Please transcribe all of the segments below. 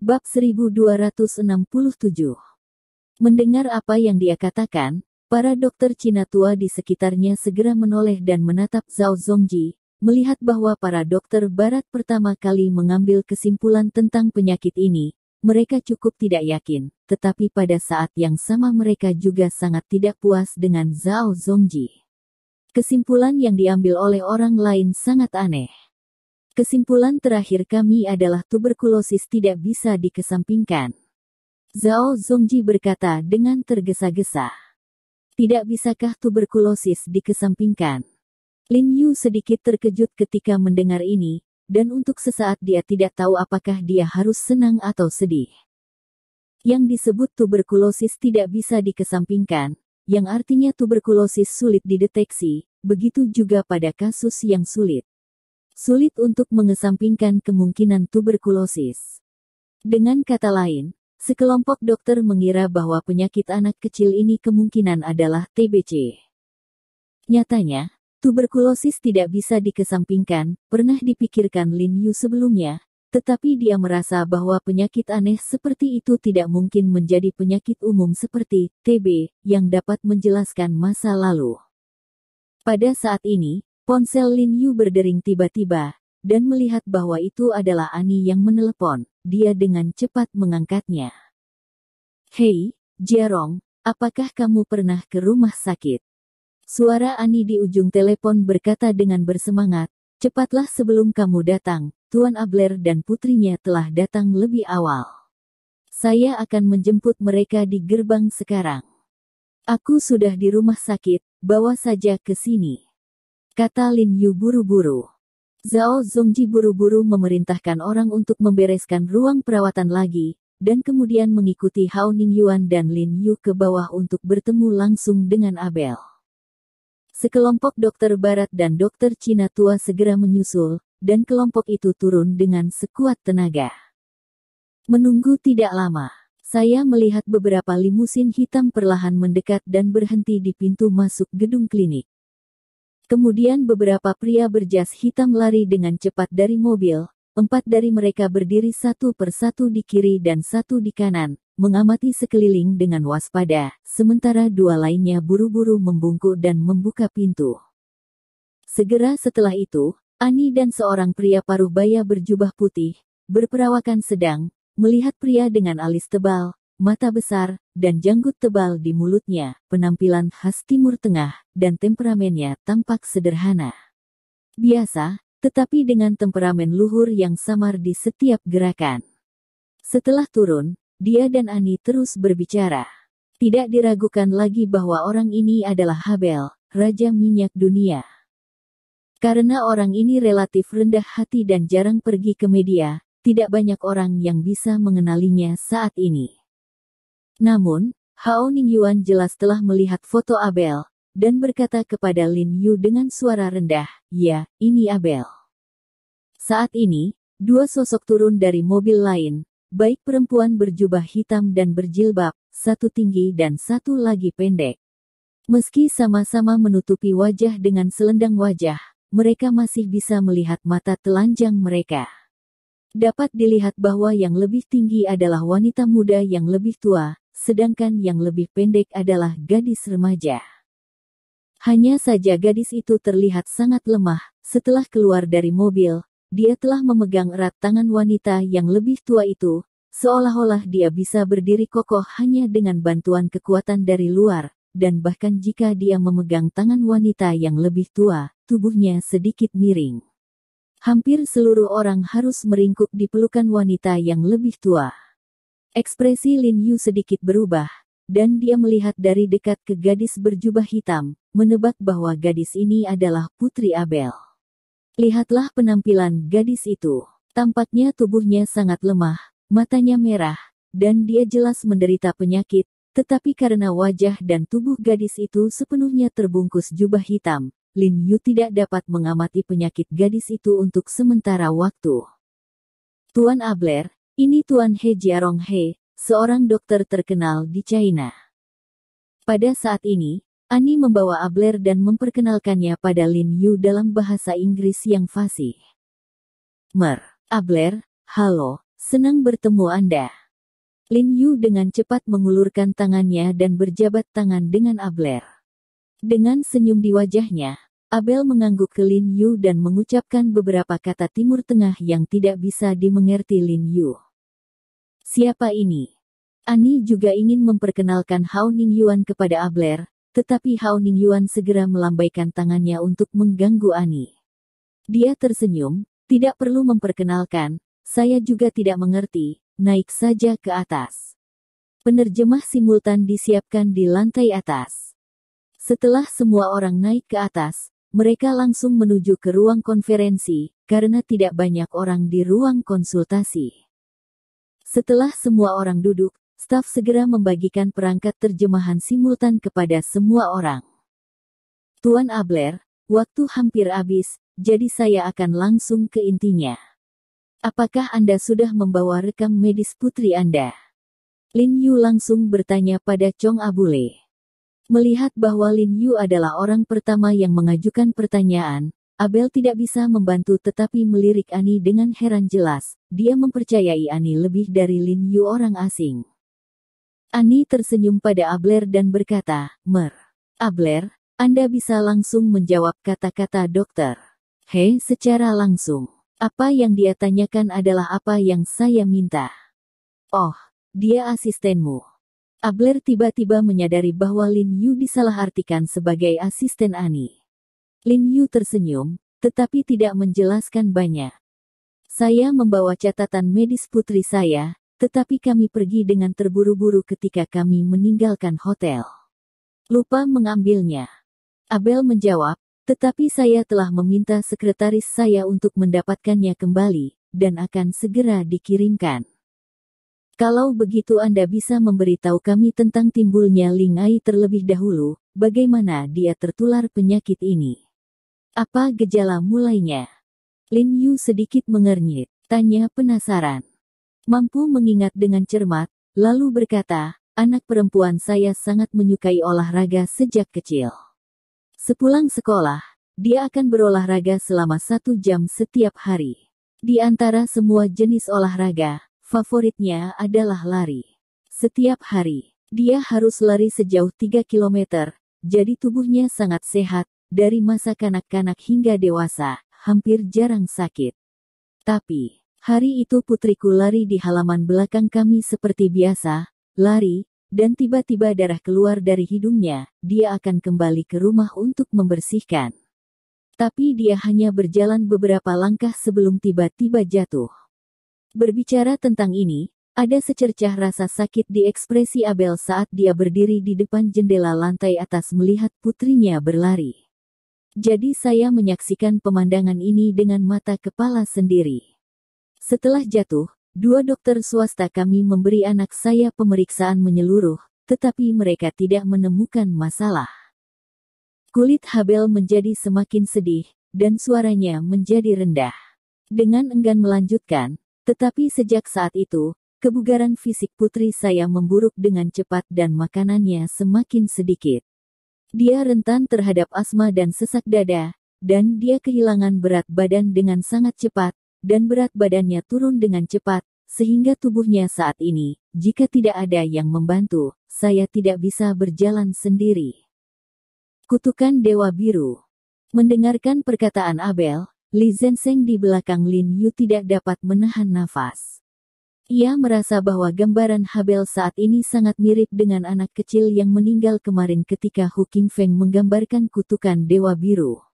Bab 1267. Mendengar apa yang dia katakan, para dokter Cina tua di sekitarnya segera menoleh dan menatap Zhao Zongji, melihat bahwa para dokter barat pertama kali mengambil kesimpulan tentang penyakit ini. Mereka cukup tidak yakin, tetapi pada saat yang sama mereka juga sangat tidak puas dengan Zhao Zongji. Kesimpulan yang diambil oleh orang lain sangat aneh. Kesimpulan terakhir kami adalah tuberkulosis tidak bisa dikesampingkan. Zhao Zongji berkata dengan tergesa-gesa. Tidak bisakah tuberkulosis dikesampingkan? Lin Yu sedikit terkejut ketika mendengar ini, dan untuk sesaat dia tidak tahu apakah dia harus senang atau sedih. Yang disebut tuberkulosis tidak bisa dikesampingkan, yang artinya tuberkulosis sulit dideteksi, begitu juga pada kasus yang sulit. Sulit untuk mengesampingkan kemungkinan tuberkulosis. Dengan kata lain, sekelompok dokter mengira bahwa penyakit anak kecil ini kemungkinan adalah TBC. Nyatanya, tuberkulosis tidak bisa dikesampingkan, pernah dipikirkan Lin Yu sebelumnya, tetapi dia merasa bahwa penyakit aneh seperti itu tidak mungkin menjadi penyakit umum seperti TB, yang dapat menjelaskan masa lalu. Pada saat ini, ponsel Lin Yu berdering tiba-tiba, dan melihat bahwa itu adalah Ani yang menelepon, dia dengan cepat mengangkatnya. Hei, Jerong, apakah kamu pernah ke rumah sakit? Suara Ani di ujung telepon berkata dengan bersemangat, cepatlah sebelum kamu datang, Tuan Abler dan putrinya telah datang lebih awal. Saya akan menjemput mereka di gerbang sekarang. Aku sudah di rumah sakit, bawa saja ke sini. Kata Lin Yu buru-buru. Zhao Zongji buru-buru memerintahkan orang untuk membereskan ruang perawatan lagi, dan kemudian mengikuti Hao Ningyuan dan Lin Yu ke bawah untuk bertemu langsung dengan Abel. Sekelompok dokter barat dan dokter Cina tua segera menyusul, dan kelompok itu turun dengan sekuat tenaga. Menunggu tidak lama, saya melihat beberapa limusin hitam perlahan mendekat dan berhenti di pintu masuk gedung klinik. Kemudian beberapa pria berjas hitam lari dengan cepat dari mobil, 4 dari mereka berdiri satu persatu di kiri dan satu di kanan, mengamati sekeliling dengan waspada, sementara 2 lainnya buru-buru membungkuk dan membuka pintu. Segera setelah itu, Ani dan seorang pria paruh baya berjubah putih, berperawakan sedang, melihat pria dengan alis tebal, mata besar, dan janggut tebal di mulutnya, penampilan khas Timur Tengah, dan temperamennya tampak sederhana. Biasa, tetapi dengan temperamen luhur yang samar di setiap gerakan. Setelah turun, dia dan Ani terus berbicara. Tidak diragukan lagi bahwa orang ini adalah Habel, Raja Minyak Dunia. Karena orang ini relatif rendah hati dan jarang pergi ke media, tidak banyak orang yang bisa mengenalinya saat ini. Namun, Hao Ningyuan jelas telah melihat foto Abel, dan berkata kepada Lin Yu dengan suara rendah, ya, ini Abel. Saat ini, 2 sosok turun dari mobil lain, baik perempuan berjubah hitam dan berjilbab, satu tinggi dan satu lagi pendek. Meski sama-sama menutupi wajah dengan selendang wajah, mereka masih bisa melihat mata telanjang mereka. Dapat dilihat bahwa yang lebih tinggi adalah wanita muda yang lebih tua, sedangkan yang lebih pendek adalah gadis remaja. Hanya saja gadis itu terlihat sangat lemah. Setelah keluar dari mobil, dia telah memegang erat tangan wanita yang lebih tua itu, seolah-olah dia bisa berdiri kokoh hanya dengan bantuan kekuatan dari luar, dan bahkan jika dia memegang tangan wanita yang lebih tua, tubuhnya sedikit miring. Hampir seluruh orang harus meringkuk di pelukan wanita yang lebih tua. Ekspresi Lin Yu sedikit berubah, dan dia melihat dari dekat ke gadis berjubah hitam, menebak bahwa gadis ini adalah putri Abel. Lihatlah penampilan gadis itu. Tampaknya tubuhnya sangat lemah, matanya merah, dan dia jelas menderita penyakit, tetapi karena wajah dan tubuh gadis itu sepenuhnya terbungkus jubah hitam, Lin Yu tidak dapat mengamati penyakit gadis itu untuk sementara waktu. Tuan Abler, ini Tuan He Jiarong He, seorang dokter terkenal di China. Pada saat ini, Ani membawa Abler dan memperkenalkannya pada Lin Yu dalam bahasa Inggris yang fasih. Abler, halo, Senang bertemu Anda. Lin Yu dengan cepat mengulurkan tangannya dan berjabat tangan dengan Abler. Dengan senyum di wajahnya, Abel mengangguk ke Lin Yu dan mengucapkan beberapa kata Timur Tengah yang tidak bisa dimengerti Lin Yu. Siapa ini? Ani juga ingin memperkenalkan Hao Ningyuan kepada Abler, tetapi Hao Ningyuan segera melambaikan tangannya untuk mengganggu Ani. Dia tersenyum, tidak perlu memperkenalkan, saya juga tidak mengerti, naik saja ke atas. Penerjemah simultan disiapkan di lantai atas. Setelah semua orang naik ke atas, mereka langsung menuju ke ruang konferensi, karena tidak banyak orang di ruang konsultasi. Setelah semua orang duduk, staf segera membagikan perangkat terjemahan simultan kepada semua orang. Tuan Abler, waktu hampir habis, jadi saya akan langsung ke intinya. Apakah Anda sudah membawa rekam medis putri Anda? Lin Yu langsung bertanya pada Chong Abule. Melihat bahwa Lin Yu adalah orang pertama yang mengajukan pertanyaan, Abel tidak bisa membantu tetapi melirik Ani dengan heran jelas, dia mempercayai Ani lebih dari Lin Yu orang asing. Ani tersenyum pada Abler dan berkata, Abler, Anda bisa langsung menjawab kata-kata dokter. Hei, secara langsung. Apa yang dia tanyakan adalah apa yang saya minta. Oh, dia asistenmu. Abler tiba-tiba menyadari bahwa Lin Yu disalahartikan sebagai asisten Ani. Lin Yu tersenyum, tetapi tidak menjelaskan banyak. Saya membawa catatan medis putri saya, tetapi kami pergi dengan terburu-buru ketika kami meninggalkan hotel. Lupa mengambilnya. Abel menjawab, tetapi saya telah meminta sekretaris saya untuk mendapatkannya kembali, dan akan segera dikirimkan. Kalau begitu Anda bisa memberitahu kami tentang timbulnya Ling Ai terlebih dahulu, bagaimana dia tertular penyakit ini? Apa gejala mulainya? Lin Yu sedikit mengernyit, tanya penasaran. Mampu mengingat dengan cermat, lalu berkata, anak perempuan saya sangat menyukai olahraga sejak kecil. Sepulang sekolah, dia akan berolahraga selama 1 jam setiap hari. Di antara semua jenis olahraga, favoritnya adalah lari. Setiap hari, dia harus lari sejauh 3 km, jadi tubuhnya sangat sehat, dari masa kanak-kanak hingga dewasa, hampir jarang sakit. Tapi, hari itu putriku lari di halaman belakang kami seperti biasa, lari, dan tiba-tiba darah keluar dari hidungnya, dia akan kembali ke rumah untuk membersihkan. Tapi dia hanya berjalan beberapa langkah sebelum tiba-tiba jatuh. Berbicara tentang ini, ada secercah rasa sakit di ekspresi Abel saat dia berdiri di depan jendela lantai atas melihat putrinya berlari. Jadi saya menyaksikan pemandangan ini dengan mata kepala sendiri. Setelah jatuh, 2 dokter swasta kami memberi anak saya pemeriksaan menyeluruh, tetapi mereka tidak menemukan masalah. Kulit Abel menjadi semakin sedih, dan suaranya menjadi rendah. Dengan enggan melanjutkan, tetapi sejak saat itu, kebugaran fisik putri saya memburuk dengan cepat dan makanannya semakin sedikit. Dia rentan terhadap asma dan sesak dada, dan dia kehilangan berat badan dengan sangat cepat, dan berat badannya turun dengan cepat, sehingga tubuhnya saat ini, jika tidak ada yang membantu, saya tidak bisa berjalan sendiri. Kutukan Dewa Biru. Mendengarkan perkataan Abel, Li Zhensheng di belakang Lin Yu tidak dapat menahan nafas. Ia merasa bahwa gambaran Abel saat ini sangat mirip dengan anak kecil yang meninggal kemarin ketika Hu Qingfeng menggambarkan kutukan Dewa Biru.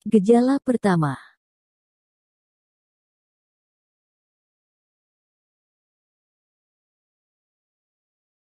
Gejala pertama.